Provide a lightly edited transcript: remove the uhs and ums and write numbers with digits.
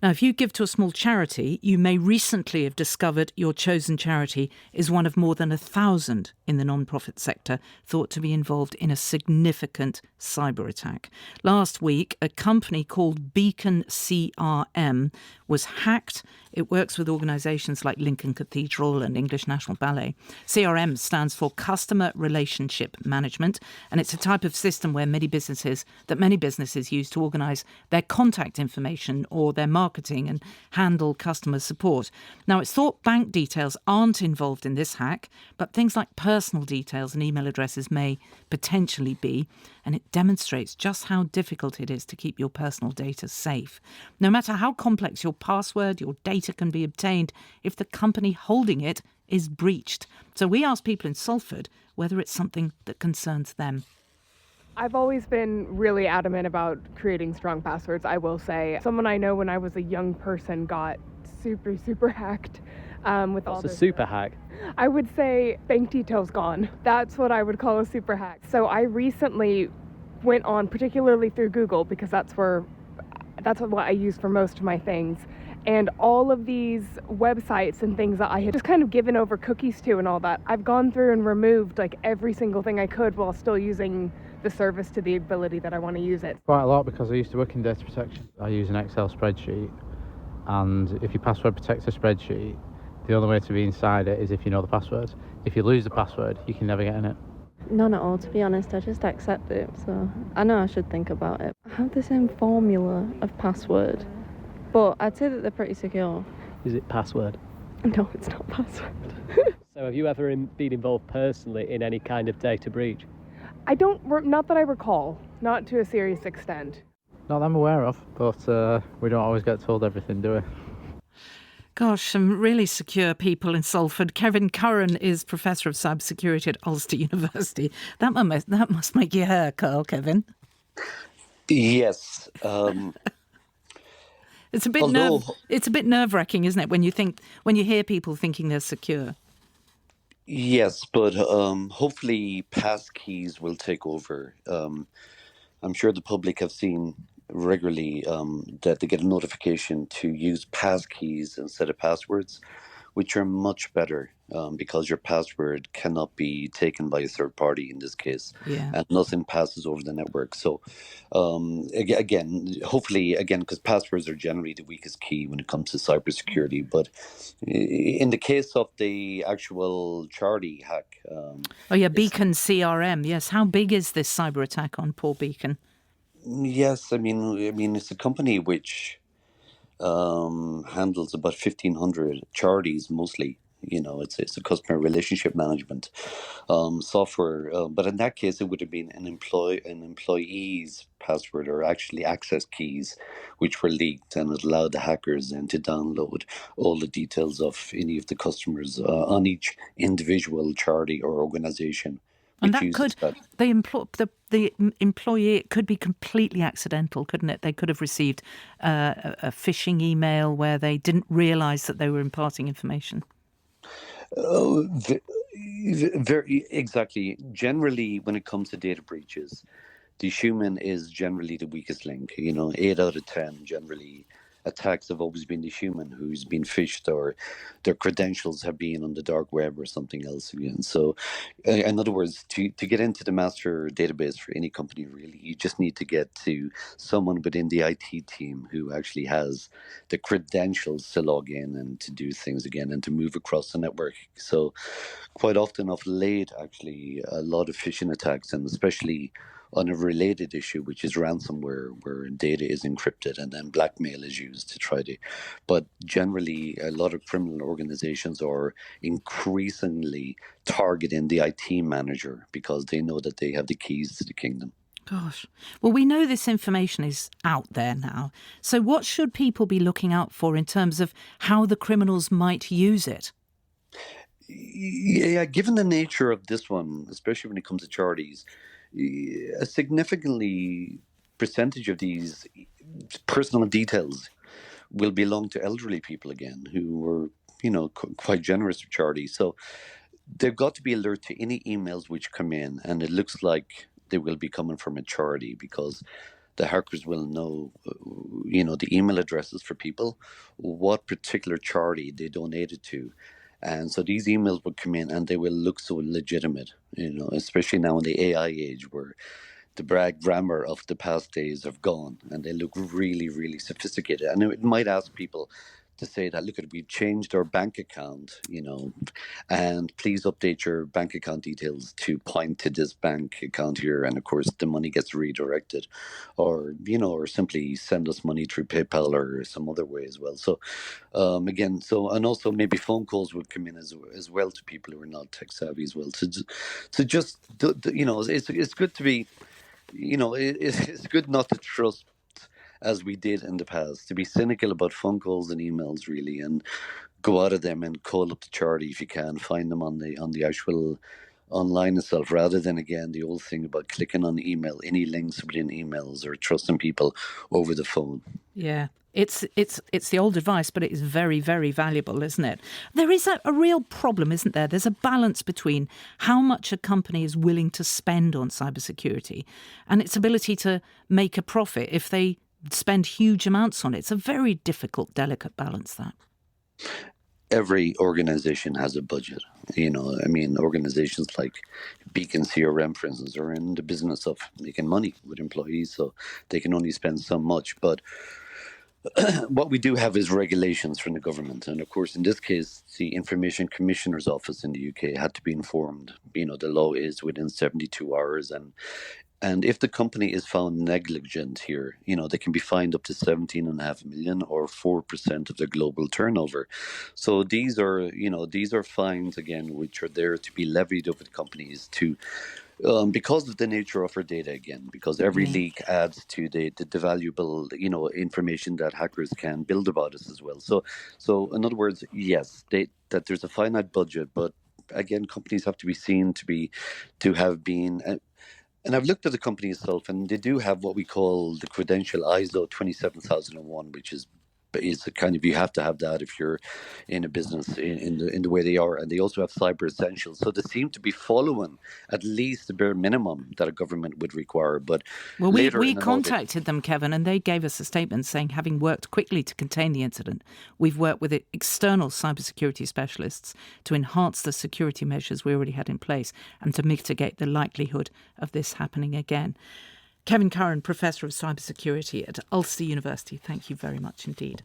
Now, if you give to a small charity, you may recently have discovered your chosen charity is one of more than 1,000 in the non-profit sector thought to be involved in a significant cyber attack. Last week, a company called Beacon CRM was hacked. It works with organisations like Lincoln Cathedral and English National Ballet. CRM stands for Customer Relationship Management, and it's a type of system where many businesses use to organise their contact information or their marketing and handle customer support. Now, it's thought bank details aren't involved in this hack, but things like personal details and email addresses may potentially be, and it demonstrates just how difficult it is to keep your personal data safe. No matter how complex your password, your data can be obtained if the company holding it is breached. So we asked people in Salford whether it's something that concerns them. I've always been really adamant about creating strong passwords, I will say. Someone I know when I was a young person got super hacked. With all What's a super hack? I would say bank details gone. That's what I would call a super hack. So I recently went on, particularly through Google, because that's what I use for most of my things. And all of these websites and things that I had just kind of given over cookies to and all that, I've gone through and removed like every single thing I could while still using the service to the ability that I want to use it. Quite a lot, because I used to work in data protection. I use an Excel spreadsheet, and if you password protect a spreadsheet, the only way to be inside it is if you know the password. If you lose the password, you can never get in it. None at all, to be honest. I just accept it, so I know I should think about it. I have the same formula of password, but I'd say that they're pretty secure. Is it password? No, it's not password. So have you ever been involved personally in any kind of data breach? Not that I recall, not to a serious extent. Not that I'm aware of, but we don't always get told everything, do we? Gosh, some really secure people in Salford. Curran is Professor of Cybersecurity at Ulster University. That must make your hair curl, Kevin. Yes. It's a bit nerve-wracking, isn't it, when you hear people thinking they're secure? Yes, but hopefully passkeys will take over. I'm sure the public have seen regularly that they get a notification to use passkeys instead of passwords, which are much better because your password cannot be taken by a third party in this case, and nothing passes over the network. So hopefully, because passwords are generally the weakest key when it comes to cybersecurity. But in the case of the actual charity hack... Beacon CRM, yes. How big is this cyber attack on poor Beacon? Yes, I mean, it's a company which handles about 1,500 charities mostly. You know, it's a customer relationship management software. But in that case, it would have been an employee's password, or actually access keys, which were leaked, and it allowed the hackers then to download all the details of any of the customers on each individual charity or organization. And that could, the employee, it could be completely accidental, couldn't it? They could have received a phishing email where they didn't realise that they were imparting information. Very exactly. Generally, when it comes to data breaches, the human is generally the weakest link. 8 out of 10 generally attacks have always been the human who's been phished, or their credentials have been on the dark web or something else again. So in other words, to get into the master database for any company, really, you just need to get to someone within the IT team who actually has the credentials to log in and to do things again and to move across the network. So quite often of late, actually, a lot of phishing attacks, and especially on a related issue, which is ransomware, where data is encrypted and then blackmail is used to try to. But generally, a lot of criminal organizations are increasingly targeting the IT manager because they know that they have the keys to the kingdom. Gosh. Well, we know this information is out there now. So what should people be looking out for in terms of how the criminals might use it? Yeah, given the nature of this one, especially when it comes to charities, a significantly percentage of these personal details will belong to elderly people again, who were, quite generous with charities. So they've got to be alert to any emails which come in, and it looks like they will be coming from a charity, because the hackers will know, the email addresses for people, what particular charity they donated to. And so these emails would come in and they will look so legitimate, especially now in the AI age where the brag grammar of the past days have gone and they look really, really sophisticated. And it might ask people to say that, look, we've changed our bank account, and please update your bank account details to point to this bank account here. And of course, the money gets redirected, or simply send us money through PayPal or some other way as well. So, and also maybe phone calls would come in as well to people who are not tech savvy as well. To just, it's good to be, it's good not to trust as we did in the past, to be cynical about phone calls and emails, really, and go out of them and call up the charity if you can, find them on the actual online itself, rather than, again, the old thing about clicking on email, any links within emails, or trusting people over the phone. Yeah. It's the old advice, but it is very, very valuable, isn't it? There is a real problem, isn't there? There's a balance between how much a company is willing to spend on cybersecurity and its ability to make a profit if they spend huge amounts on it. It's a very difficult, delicate balance, that. Every organization has a budget. Organizations like Beacon CRM, for instance, are in the business of making money with employees, so they can only spend so much. But what we do have is regulations from the government. And of course, in this case, the Information Commissioner's Office in the UK had to be informed. The law is within 72 hours. And if the company is found negligent here, they can be fined up to 17.5 million or 4% of their global turnover. So these are fines, again, which are there to be levied over the companies to, because of the nature of our data, again, because every leak adds to the valuable, information that hackers can build about us as well. So in other words, yes, that there's a finite budget, but again, companies have to be seen to have been. And I've looked at the company itself, and they do have what we call the credential ISO 27001, which is kind of, you have to have that if you're in a business in the way they are. And they also have cyber essentials. So they seem to be following at least the bare minimum that a government would require. But well, we contacted them, Kevin, and they gave us a statement saying, having worked quickly to contain the incident, we've worked with external cybersecurity specialists to enhance the security measures we already had in place and to mitigate the likelihood of this happening again. Kevin Curran, Professor of Cybersecurity at Ulster University, thank you very much indeed.